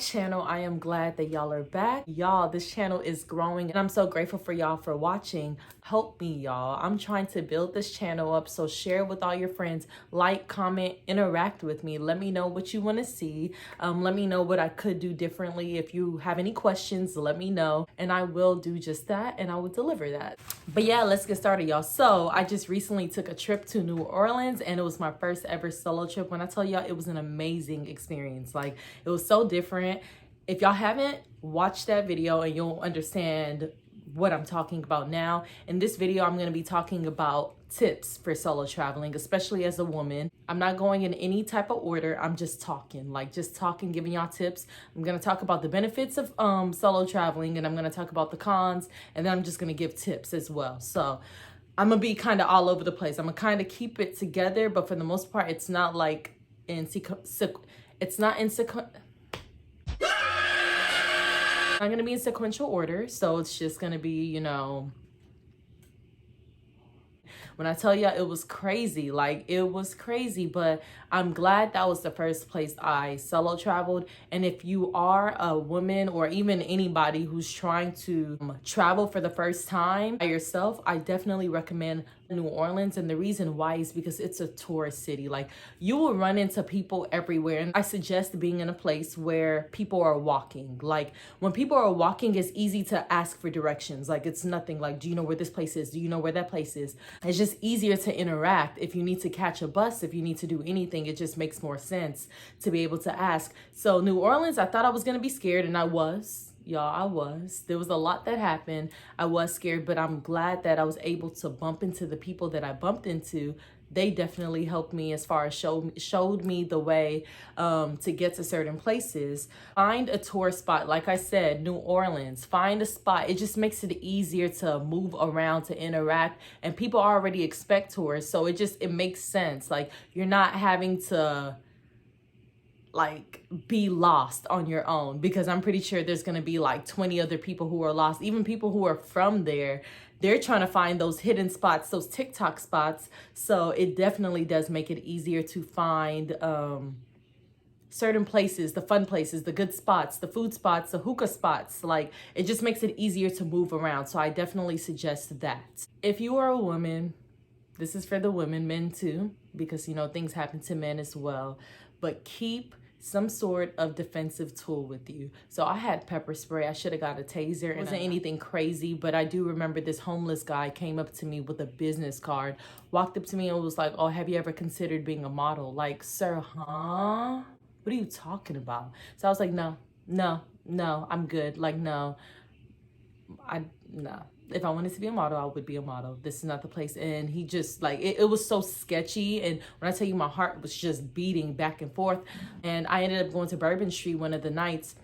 channel. I am glad that y'all are back. Y'all, this channel is growing and I'm so grateful for y'all for watching. Help me, y'all. I'm trying to build this channel up, so share with all your friends, like, comment, interact with me. Let me know what you want to see. Let me know what I could do differently. If you have any questions, let me know and I will do just that and I will deliver that. But yeah, let's get started, y'all. So I just recently took a trip to New Orleans and it was my first ever solo trip. When I tell y'all, it was an amazing experience. Like, it was so different. If y'all haven't watched that video, and you'll understand what I'm talking about now. In this video, I'm going to be talking about tips for solo traveling, especially as a woman. I'm not going in any type of order. I'm just talking, giving y'all tips. I'm going to talk about the benefits of solo traveling, and I'm going to talk about the cons, and then I'm just going to give tips as well. So I'm going to be kind of all over the place. I'm going to kind of keep it together, but for the most part, it's not like I'm going to be in sequential order, so it's just going to be, you know, when I tell you it was crazy, like it was crazy, but I'm glad that was the first place I solo traveled. And if you are a woman or even anybody who's trying to travel for the first time by yourself, I definitely recommend New Orleans. And the reason why is because it's a tourist city. Like, you will run into people everywhere. And I suggest being in a place where people are walking. Like, when people are walking, it's easy to ask for directions. Like, it's nothing like, do you know where this place is? Do you know where that place is? It's just easier to interact. If you need to catch a bus, if you need to do anything, it just makes more sense to be able to ask. So New Orleans, I thought I was going to be scared, and I was. Y'all, I was. There was a lot that happened. I was scared, but I'm glad that I was able to bump into the people that I bumped into. They definitely helped me as far as showed me the way to get to certain places. Find a tourist spot. Like I said, New Orleans, find a spot. It just makes it easier to move around, to interact, and people already expect tourists. So it makes sense. Like, you're not having to like be lost on your own, because I'm pretty sure there's going to be like 20 other people who are lost. Even people who are from there, they're trying to find those hidden spots, those TikTok spots. So it definitely does make it easier to find certain places, the fun places, the good spots, the food spots, the hookah spots. Like, it just makes it easier to move around. So I definitely suggest that. If you are a woman, this is for the women, men too, because, you know, things happen to men as well. But keep some sort of defensive tool with you. So I had pepper spray. I should have got a taser. It wasn't anything crazy, but I do remember this homeless guy came up to me with a business card, walked up to me and was like, "Oh, have you ever considered being a model?" Like, sir, huh? What are you talking about? So I was like, no, I'm good. Like, no. If I wanted to be a model, I would be a model. This is not the place. And he just, like, it was so sketchy. And when I tell you, my heart was just beating back and forth. And I ended up going to Bourbon Street one of the nights.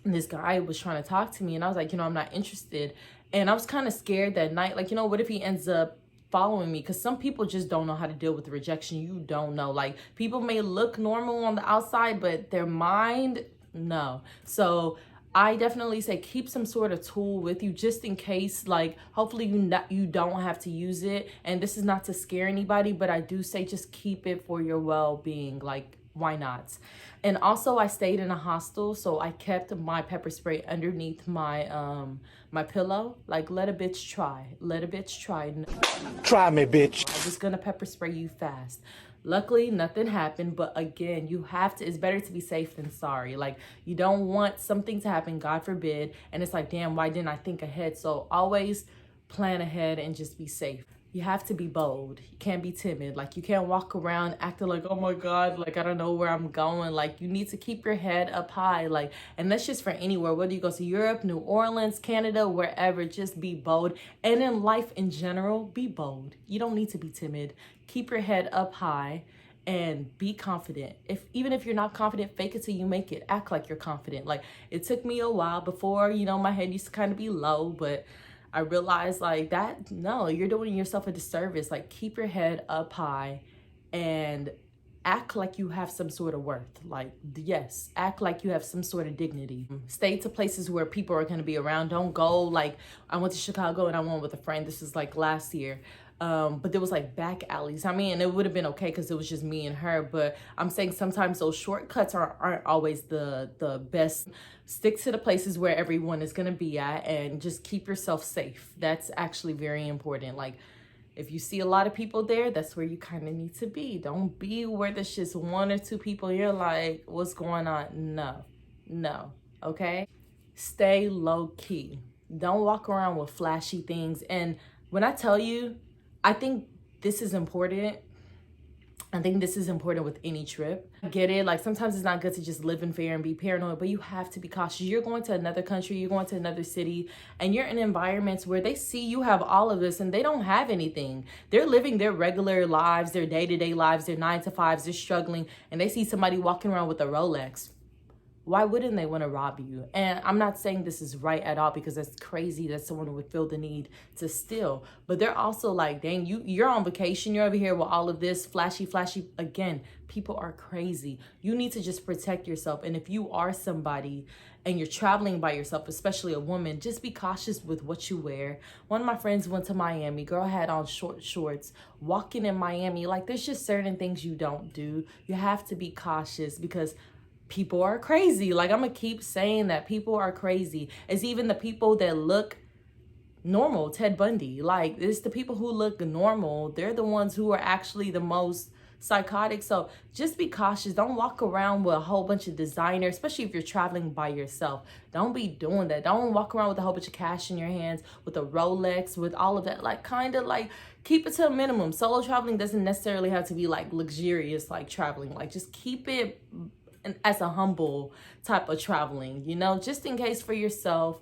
And this guy was trying to talk to me. And I was like, you know, I'm not interested. And I was kind of scared that night. Like, you know, what if he ends up following me? Because some people just don't know how to deal with rejection. You don't know. Like, people may look normal on the outside, but their mind, no. So I definitely say keep some sort of tool with you just in case. Like, hopefully you don't have to use it. And this is not to scare anybody, but I do say just keep it for your well-being. Like, why not? And also, I stayed in a hostel, so I kept my pepper spray underneath my my pillow. Like, let a bitch try. Let a bitch try. Try me, bitch. I was gonna pepper spray you fast. Luckily, nothing happened, but again, you have to, it's better to be safe than sorry. Like, you don't want something to happen, God forbid, and it's like, damn, why didn't I think ahead? So always plan ahead and just be safe. You have to be bold. You can't be timid. Like, you can't walk around acting like, oh my God, like, I don't know where I'm going. Like, you need to keep your head up high. Like, and that's just for anywhere, whether you go to Europe, New Orleans, Canada, wherever, just be bold. And in life in general, be bold. You don't need to be timid. Keep your head up high and be confident. Even if you're not confident, fake it till you make it. Act like you're confident. Like, it took me a while before, you know, my head used to kind of be low, but I realized, like, that, no, you're doing yourself a disservice. Like, keep your head up high and act like you have some sort of worth. Like, yes, act like you have some sort of dignity. Stay to places where people are going to be around. Don't go, like, I went to Chicago and I went with a friend. This is like last year. But there was like back alleys. I mean, and it would have been okay because it was just me and her. But I'm saying sometimes those shortcuts aren't always the best. Stick to the places where everyone is gonna be at, and just keep yourself safe. That's actually very important. Like, if you see a lot of people there, that's where you kind of need to be. Don't be where there's just one or two people. You're like, what's going on? No, okay? Stay low key. Don't walk around with flashy things. And when I tell you, I think this is important. I think this is important with any trip. I get it. Like, sometimes it's not good to just live in fear and be paranoid, but you have to be cautious. You're going to another country, you're going to another city, and you're in environments where they see you have all of this and they don't have anything. They're living their regular lives, their day-to-day lives, their 9 to 5s, they're struggling, and they see somebody walking around with a Rolex. Why wouldn't they want to rob you? And I'm not saying this is right at all, because that's crazy that someone would feel the need to steal. But they're also like, dang, you're on vacation. You're over here with all of this flashy. Again, people are crazy. You need to just protect yourself. And if you are somebody and you're traveling by yourself, especially a woman, just be cautious with what you wear. One of my friends went to Miami. Girl had on short shorts, walking in Miami. Like, there's just certain things you don't do. You have to be cautious because people are crazy. Like, I'm gonna keep saying that people are crazy. It's even the people that look normal. Ted Bundy, like, it's the people who look normal. They're the ones who are actually the most psychotic. So just be cautious. Don't walk around with a whole bunch of designer, especially if you're traveling by yourself. Don't be doing that. Don't walk around with a whole bunch of cash in your hands, with a Rolex, with all of that. Like, kind of like, keep it to a minimum. Solo traveling doesn't necessarily have to be like luxurious, like traveling. Like, just keep it as a humble type of traveling, you know, just in case for yourself.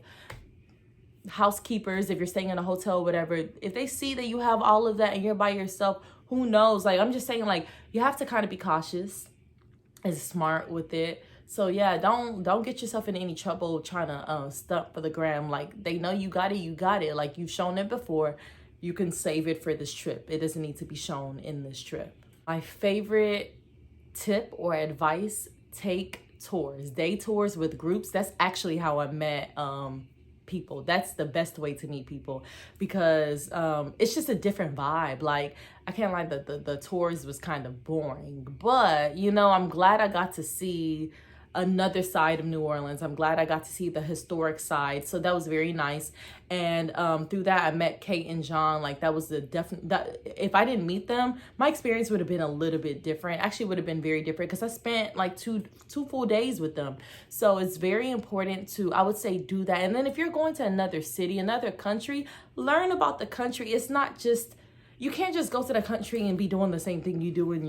Housekeepers, if you're staying in a hotel, whatever, if they see that you have all of that and you're by yourself, who knows? Like, I'm just saying, like, you have to kind of be cautious and smart with it. So yeah, don't get yourself in any trouble trying to stunt for the gram. Like, they know you got it. Like, you've shown it before. You can save it for this trip. It doesn't need to be shown in this trip. My favorite tip or advice: take tours, day tours with groups. That's actually how I met people. That's the best way to meet people, because it's just a different vibe. Like, I can't lie, the tours was kind of boring, but you know, I'm glad I got to see another side of New Orleans. I'm glad I got to see the historic side. So that was very nice. And through that, I met Kate and John. Like, that was the that if I didn't meet them, my experience would have been a little bit different. Actually, would have been very different, because I spent like two full days with them. So it's very important to, I would say, do that. And then if you're going to another city, another country, learn about the country. It's not just, you can't just go to the country and be doing the same thing you do in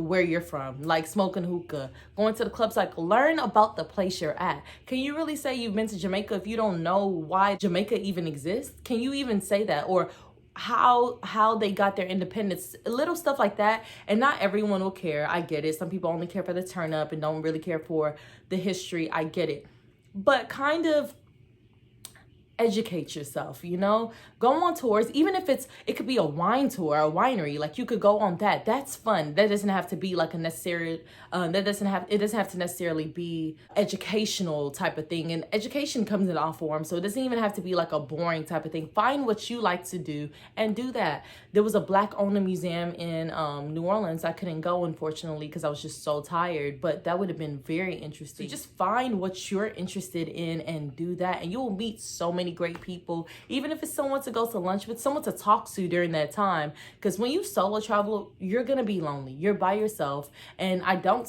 where you're from, like smoking hookah, going to the clubs. Like, learn about the place you're at. Can you really say you've been to Jamaica if you don't know why Jamaica even exists? Can you even say that? Or how they got their independence, little stuff like that. And not everyone will care. I get it. Some people only care for the turn up and don't really care for the history. I get it. But kind of educate yourself, you know, go on tours. Even if it could be a wine tour, a winery, like, you could go on that. That's fun. That doesn't have to be like a necessary, it doesn't have to necessarily be educational type of thing. And education comes in all forms, so it doesn't even have to be like a boring type of thing. Find what you like to do and do that. There was a Black owned museum in New Orleans. I couldn't go, unfortunately, because I was just so tired, but that would have been very interesting. So just find what you're interested in and do that, and you will meet so many great people. Even if it's someone to go to lunch with, someone to talk to during that time, because when you solo travel, you're gonna be lonely. You're by yourself, and I don't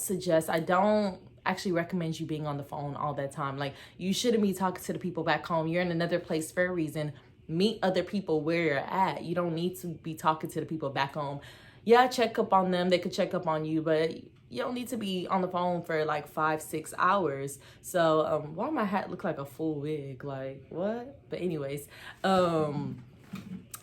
actually recommend you being on the phone all that time. Like, you shouldn't be talking to the people back home. You're in another place for a reason. Meet other people where you're at. You don't need to be talking to the people back home. Yeah, check up on them. They could check up on you, but you don't need to be on the phone for like 5-6 hours. So why my hat look like a full wig? Like, what? But anyways,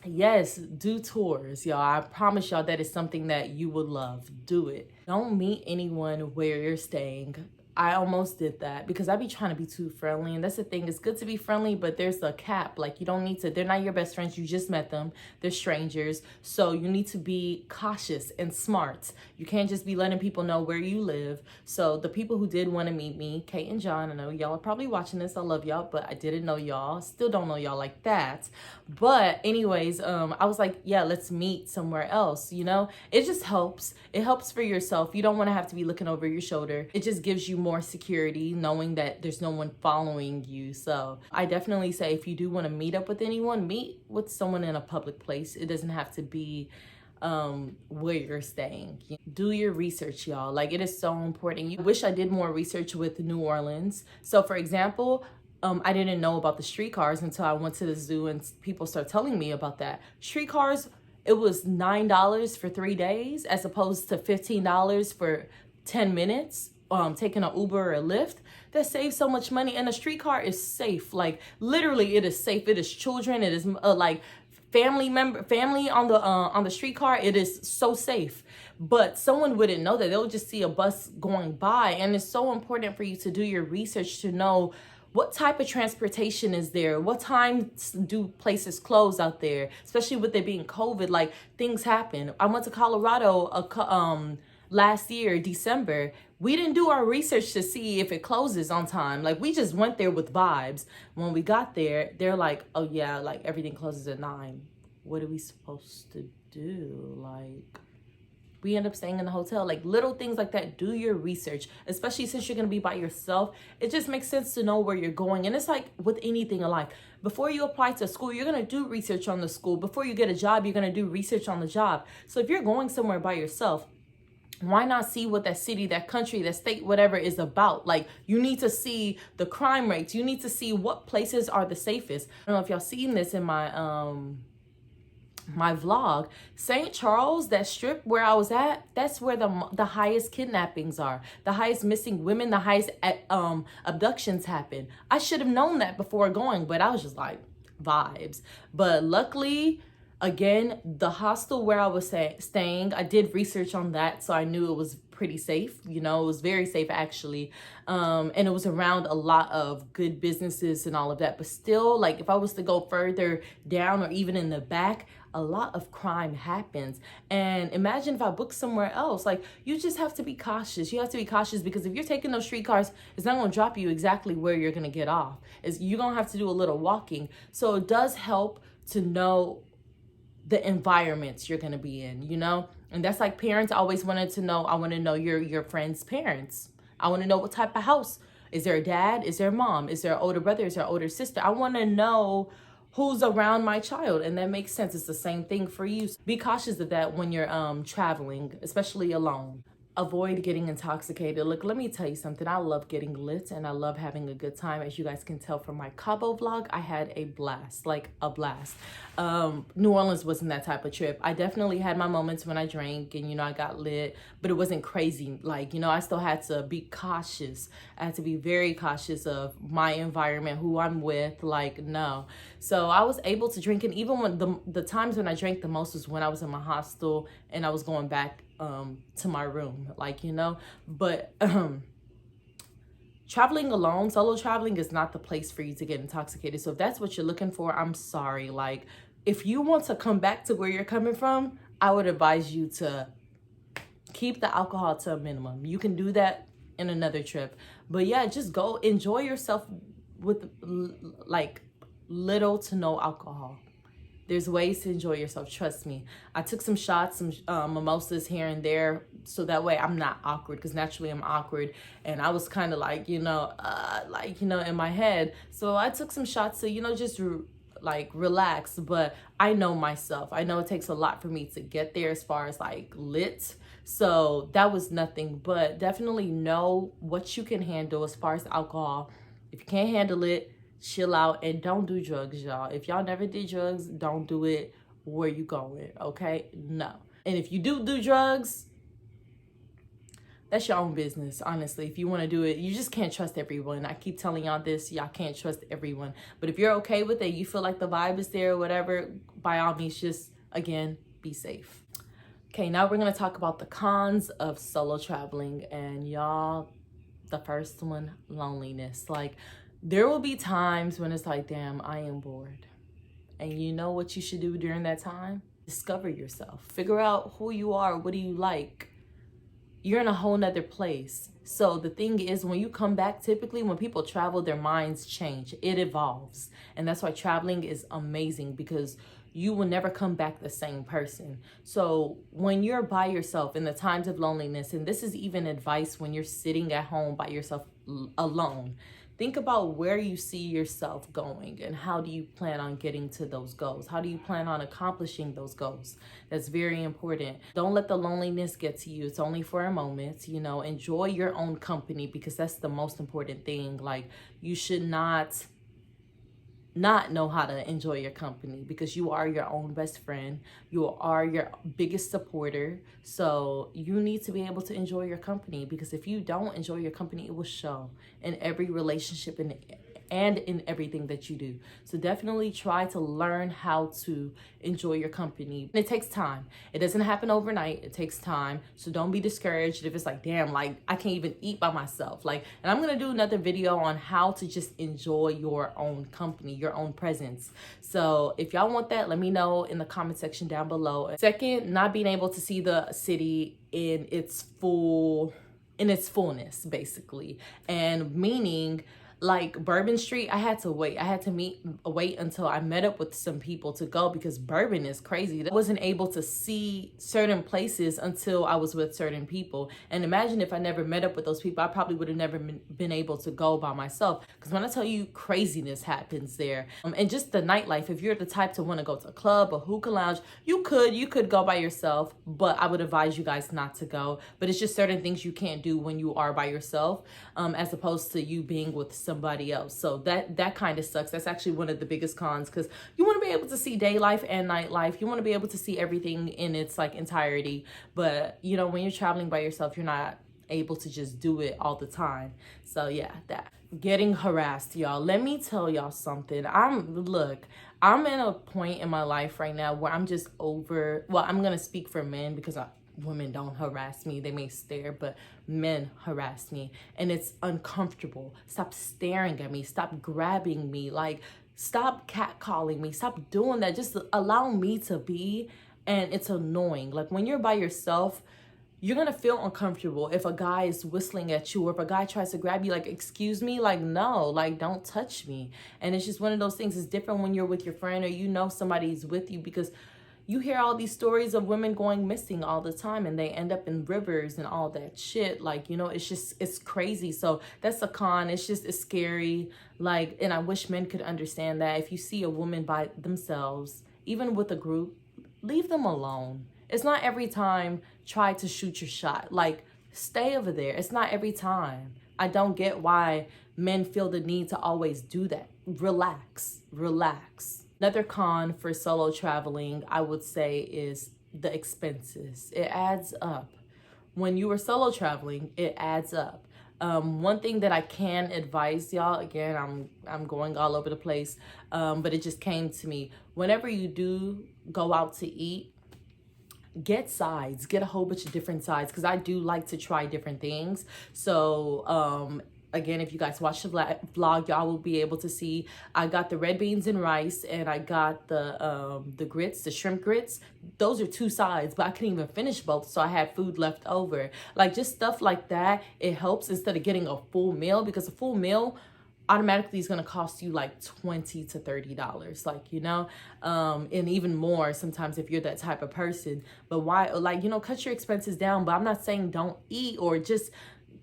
yes, do tours, y'all. I promise y'all that is something that you would love. Do it. Don't meet anyone where you're staying. I almost did that because I be trying to be too friendly. And that's the thing. It's good to be friendly, but there's a cap. Like, you don't need to, they're not your best friends. You just met them. They're strangers. So you need to be cautious and smart. You can't just be letting people know where you live. So the people who did want to meet me, Kate and John, I know y'all are probably watching this. I love y'all, but I didn't know y'all. Still don't know y'all like that. But anyways, I was like, yeah, let's meet somewhere else. You know, it just helps. It helps for yourself. You don't want to have to be looking over your shoulder. It just gives you more security knowing that there's no one following you. So I definitely say if you do want to meet up with anyone, meet with someone in a public place. It doesn't have to be where you're staying. Do your research, y'all. Like, it is so important. I wish I did more research with New Orleans. So for example, I didn't know about the streetcars until I went to the zoo and people start telling me about that. Streetcars, it was $9 for 3 days as opposed to $15 for 10 minutes. Taking an Uber or a Lyft. That saves so much money. And a streetcar is safe. Like, literally, it is safe. It is children. It is like family on the streetcar. It is so safe. But someone wouldn't know that. They'll just see a bus going by. And it's so important for you to do your research to know what type of transportation is there? What times do places close out there? Especially with it being COVID, like, things happen. I went to Colorado last year, December. We didn't do our research to see if it closes on time. Like, we just went there with vibes. When we got there, they're like, oh yeah, like, everything closes at 9. What are we supposed to do? Like, we end up staying in the hotel. Like, little things like that. Do your research, especially since you're going to be by yourself. It just makes sense to know where you're going. And it's like with anything in life. Before you apply to school, you're going to do research on the school. Before you get a job, you're going to do research on the job. So if you're going somewhere by yourself, why not see what that city, that country, that state, whatever is about? Like, you need to see the crime rates. You need to see what places are the safest. I don't know if y'all seen this in my my vlog. St. Charles, that strip where I was at, that's where the highest kidnappings are, the highest missing women, the highest abductions happen. I should have known that before going, but I was just like, vibes. But luckily, again, the hostel where I was staying, I did research on that, so I knew it was pretty safe. You know, it was very safe actually. And it was around a lot of good businesses and all of that. But still, like, if I was to go further down or even in the back, a lot of crime happens. And imagine if I booked somewhere else. Like, you just have to be cautious. You have to be cautious because if you're taking those streetcars, it's not going to drop you exactly where you're going to get off. You're going to have to do a little walking. So it does help to know the environments you're going to be in, you know? And that's like parents always wanted to know. I want to know your friends' parents. I want to know what type of house. Is there a dad? Is there a mom? Is there an older brother? Is there an older sister? I want to know who's around my child. And that makes sense. It's the same thing for you. Be cautious of that when you're traveling, especially alone. Avoid getting intoxicated. Look, let me tell you something. I love getting lit and I love having a good time. As you guys can tell from my Cabo vlog, I had a blast, like a blast. New Orleans wasn't that type of trip. I definitely had my moments when I drank and, you know, I got lit, but it wasn't crazy. Like, you know, I still had to be cautious. I had to be very cautious of my environment, who I'm with, like, no. So I was able to drink, and even when the times when I drank the most was when I was in my hostel and I was going back to my room, like, you know. But traveling alone, solo traveling is not the place for you to get intoxicated. So if that's what you're looking for, I'm sorry. Like, if you want to come back to where you're coming from, I would advise you to keep the alcohol to a minimum. You can do that in another trip, but yeah, just go enjoy yourself with like little to no alcohol. There's ways to enjoy yourself, trust me. I took some shots, some mimosas here and there, so that way I'm not awkward, because naturally I'm awkward. And I was kind of like, you know, in my head. So I took some shots to, you know, just like relax. But I know myself. I know it takes a lot for me to get there as far as like lit. So that was nothing, but definitely know what you can handle as far as alcohol. If you can't handle it, chill out and don't do drugs, y'all. If y'all never did drugs, don't do it. Where you going, okay? No. And if you do drugs, that's your own business, honestly. If you want to do it, you just can't trust everyone. I keep telling y'all this, y'all can't trust everyone. But if you're okay with it, you feel like the vibe is there or whatever, by all means, just, again, be safe. Okay, now we're going to talk about the cons of solo traveling. And y'all, The first one, loneliness. Like, there will be times when it's like, damn, I am bored. And you know what you should do during that time? Discover yourself. Figure out who you are. What do you like? You're in a whole nother place. So the thing is, when you come back, typically when people travel, their minds change. It evolves. And that's why traveling is amazing, because you will never come back the same person. So when you're by yourself in the times of loneliness, and this is even advice when you're sitting at home by yourself alone, think about where you see yourself going and how do you plan on getting to those goals? How do you plan on accomplishing those goals? That's very important. Don't let the loneliness get to you. It's only for a moment, you know. Enjoy your own company, because that's the most important thing. Like, you should not know how to enjoy your company, because you are your own best friend. You are your biggest supporter. So you need to be able to enjoy your company, because if you don't enjoy your company, it will show in every relationship and in everything that you do. So definitely try to learn how to enjoy your company. It takes time. It doesn't happen overnight. It takes time. So don't be discouraged if it's like, damn, like I can't even eat by myself. Like, and I'm gonna do another video on how to just enjoy your own company, your own presence. So if y'all want that, let me know in the comment section down below. Second, not being able to see the city in its fullness, basically. And meaning, like Bourbon Street, I had to wait. I had to wait until I met up with some people to go, because Bourbon is crazy. I wasn't able to see certain places until I was with certain people. And imagine if I never met up with those people, I probably would have never been able to go by myself. Because when I tell you, craziness happens there. And just the nightlife, if you're the type to want to go to a club or hookah lounge, you could go by yourself, but I would advise you guys not to go. But it's just certain things you can't do when you are by yourself, as opposed to you being with somebody else. So that kind of sucks. That's actually one of the biggest cons, because you want to be able to see day life and night life. You want to be able to see everything in its like entirety. But you know, when you're traveling by yourself, you're not able to just do it all the time. So yeah, that. Getting harassed, y'all. Let me tell y'all something. I'm in a point in my life right now where I'm just over, well, I'm gonna speak for men, because women don't harass me. They may stare, but men harass me, and it's uncomfortable. Stop staring at me. Stop grabbing me. Like, stop catcalling me. Stop doing that. Just allow me to be. And it's annoying. Like, when you're by yourself, you're gonna feel uncomfortable if a guy is whistling at you, or if a guy tries to grab you. Like, excuse me, like, no, like, don't touch me. And it's just one of those things. It's different when you're with your friend, or you know somebody's with you, because you hear all these stories of women going missing all the time, and they end up in rivers and all that shit. Like, you know, it's crazy. So that's a con. It's scary. Like, and I wish men could understand that if you see a woman by themselves, even with a group, leave them alone. It's not every time try to shoot your shot. Like, stay over there. It's not every time. I don't get why men feel the need to always do that. Relax. Another con for solo traveling, I would say, is the expenses. It adds up. When you are solo traveling, it adds up. One thing that I can advise y'all, again, I'm going all over the place, but it just came to me. Whenever you do go out to eat, get sides, get a whole bunch of different sides, because I do like to try different things. So again, if you guys watch the vlog, y'all will be able to see I got the red beans and rice, and I got the grits, the shrimp grits. Those are 2 sides, but I couldn't even finish both, so I had food left over. Like, just stuff like that, it helps instead of getting a full meal, because a full meal automatically is going to cost you like $20 to $30, like, you know, and even more sometimes if you're that type of person. But why, like, you know, cut your expenses down. But I'm not saying don't eat, or just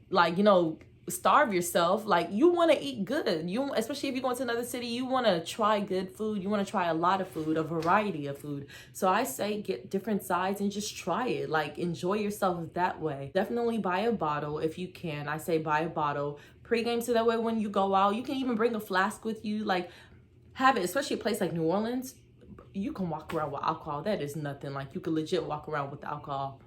like, you know, starve yourself. Like, you want to eat good. You, especially if you go into another city, you want to try good food. You want to try a lot of food, a variety of food. So I say get different sides and just try it. Like, enjoy yourself that way. Definitely buy a bottle if you can. I say buy a bottle pre-game, so that way when you go out, you can even bring a flask with you. Like, have it, especially a place like New Orleans. You can walk around with alcohol. That is nothing. Like, you can legit walk around with alcohol,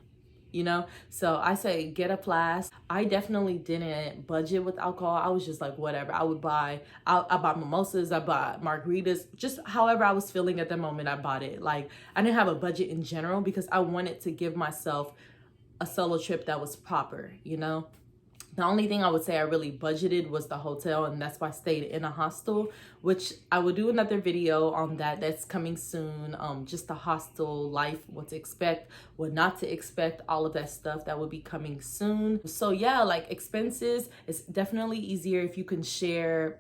you know. So I say get a flask. I definitely didn't budget with alcohol. I was just like, whatever. I bought mimosas, I bought margaritas, just however I was feeling at the moment, I bought it. Like, I didn't have a budget in general, because I wanted to give myself a solo trip that was proper, you know. The only thing I would say I really budgeted was the hotel, and that's why I stayed in a hostel, which I will do another video on that. That's coming soon. Just the hostel life, what to expect, what not to expect, all of that stuff that will be coming soon. So yeah, like expenses, it's definitely easier if you can share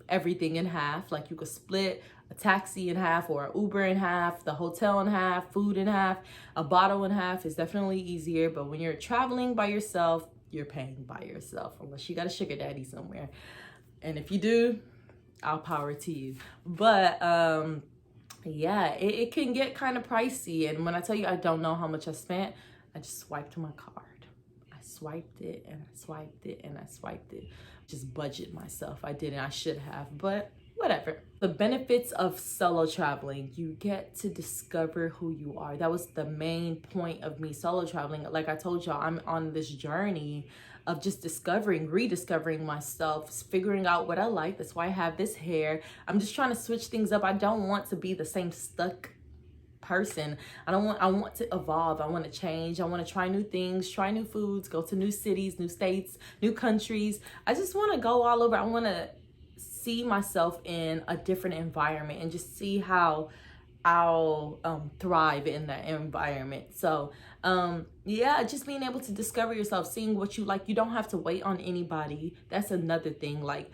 everything in half. Like you could split a taxi in half or an Uber in half, the hotel in half, food in half, a bottle in half is definitely easier. But when you're traveling by yourself, you're paying by yourself unless you got a sugar daddy somewhere. And if you do, I'll power to you. But yeah, it can get kind of pricey. And when I tell you I don't know how much I spent, I just swiped my card. I swiped it and I swiped it and I swiped it. Just budget myself. I didn't. I should have, but whatever. The benefits of solo traveling, you get to discover who you are. That was the main point of me solo traveling. Like I told y'all, I'm on this journey of just rediscovering myself, figuring out what I like. That's why I have this hair. I'm just trying to switch things up. I don't want to be the same stuck person. I want to evolve. I want to change. I want to try new things, try new foods, go to new cities, new states, new countries. I just want to go all over. I want to see myself in a different environment and just see how I'll thrive in that environment. So yeah, just being able to discover yourself, seeing what you like. You don't have to wait on anybody. That's another thing. Like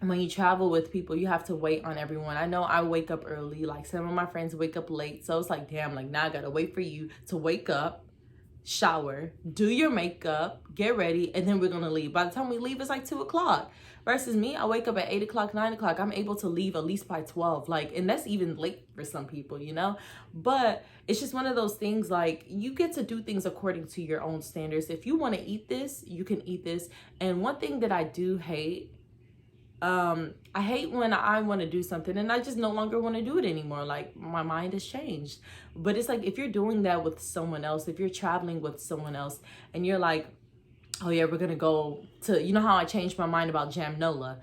when you travel with people, you have to wait on everyone. I know I wake up early, like some of my friends wake up late, so it's like, damn, like now I gotta wait for you to wake up, shower, do your makeup, get ready, and then we're gonna leave. By the time we leave, it's like 2 o'clock. Versus me, I wake up at 8 o'clock, 9 o'clock. I'm able to leave at least by 12. Like, and that's even late for some people, you know? But it's just one of those things, like, you get to do things according to your own standards. If you wanna eat this, you can eat this. And one thing that I do hate, I hate when I want to do something and I just no longer want to do it anymore. Like my mind has changed. But it's like if you're doing that with someone else, if you're traveling with someone else and you're like, oh yeah, we're gonna go to, you know how I changed my mind about Jamnola.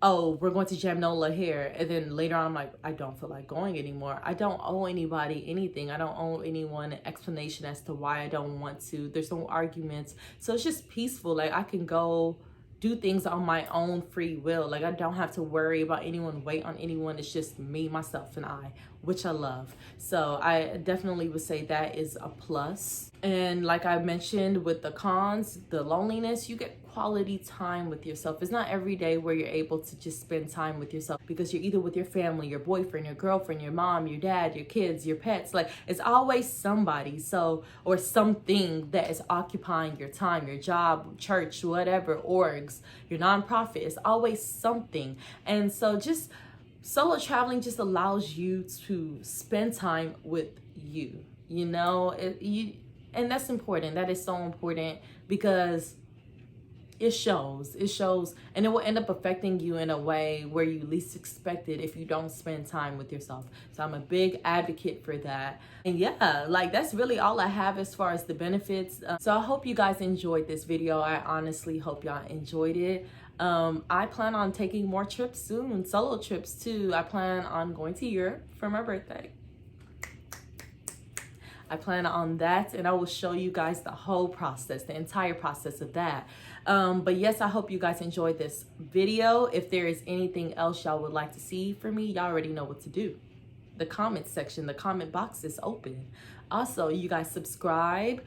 Oh, we're going to Jamnola here. And then later on, I'm like, I don't feel like going anymore. I don't owe anybody anything. I don't owe anyone an explanation as to why I don't want to. There's no arguments. So it's just peaceful. Like I can go do things on my own free will. Like I don't have to worry about anyone, wait on anyone. It's just me, myself, and I, which I love. So I definitely would say that is a plus. And like I mentioned with the cons, the loneliness, you get quality time with yourself. It's not every day where you're able to just spend time with yourself because you're either with your family, your boyfriend, your girlfriend, your mom, your dad, your kids, your pets. Like it's always somebody, so, or something that is occupying your time, your job, church, whatever, orgs, your nonprofit. It's always something. And so just solo traveling just allows you to spend time with you, you know, and that's important. That is so important because it shows, and it will end up affecting you in a way where you least expect it if you don't spend time with yourself. So I'm a big advocate for that. And yeah, like that's really all I have as far as the benefits. So I hope you guys enjoyed this video. I honestly hope y'all enjoyed it. I plan on taking more trips soon, solo trips too. I plan on going to Europe for my birthday. I plan on that, and I will show you guys the whole process, the entire process of that. But yes, I hope you guys enjoyed this video. If there is anything else y'all would like to see from me, y'all already know what to do. The comment section, the comment box is open. Also, you guys subscribe,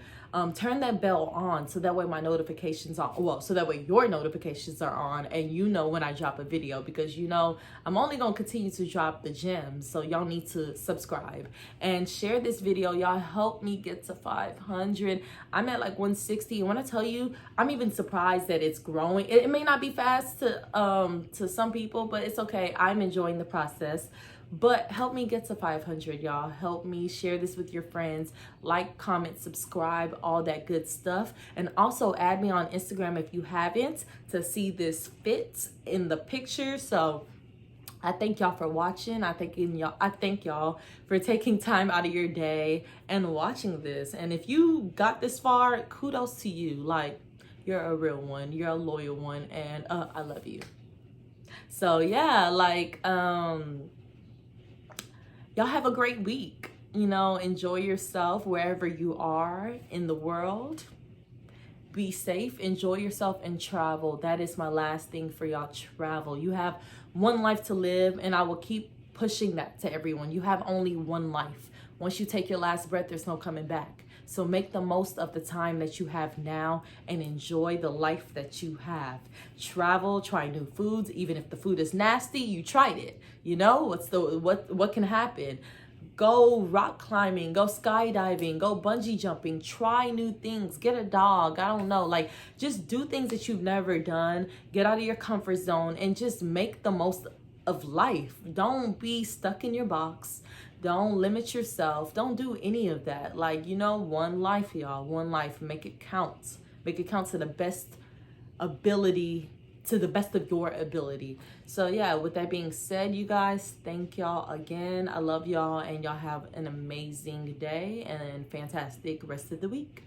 turn that bell on so that way my notifications are, well, so that way your notifications are on and you know when I drop a video, because you know I'm only gonna continue to drop the gems, so y'all need to subscribe and share this video. Y'all help me get to 500. I'm at like 160, and when I tell you, I'm even surprised that it's growing. It may not be fast to some people, but it's okay. I'm enjoying the process. But help me get to 500, y'all. Help me share this with your friends. Like, comment, subscribe, all that good stuff. And also add me on Instagram if you haven't to see this fit in the picture. So I thank y'all for watching. I thank y'all for taking time out of your day and watching this. And if you got this far, kudos to you. Like, you're a real one. You're a loyal one. And I love you. So yeah, like, y'all have a great week. You know, enjoy yourself wherever you are in the world. Be safe, enjoy yourself, and travel. That is my last thing for y'all. Travel. You have one life to live, and I will keep pushing that to everyone. You have only one life. Once you take your last breath, there's no coming back. So make the most of the time that you have now and enjoy the life that you have. Travel, try new foods. Even if the food is nasty, you tried it. You know, what can happen? Go rock climbing, go skydiving, go bungee jumping, try new things, get a dog. I don't know, like just do things that you've never done. Get out of your comfort zone and just make the most of life. Don't be stuck in your box. Don't limit yourself. Don't do any of that. Like, you know, one life, y'all, one life. Make it count. Make it count to the best ability, to the best of your ability. So yeah, with that being said, you guys, thank y'all again. I love y'all, and y'all have an amazing day and fantastic rest of the week.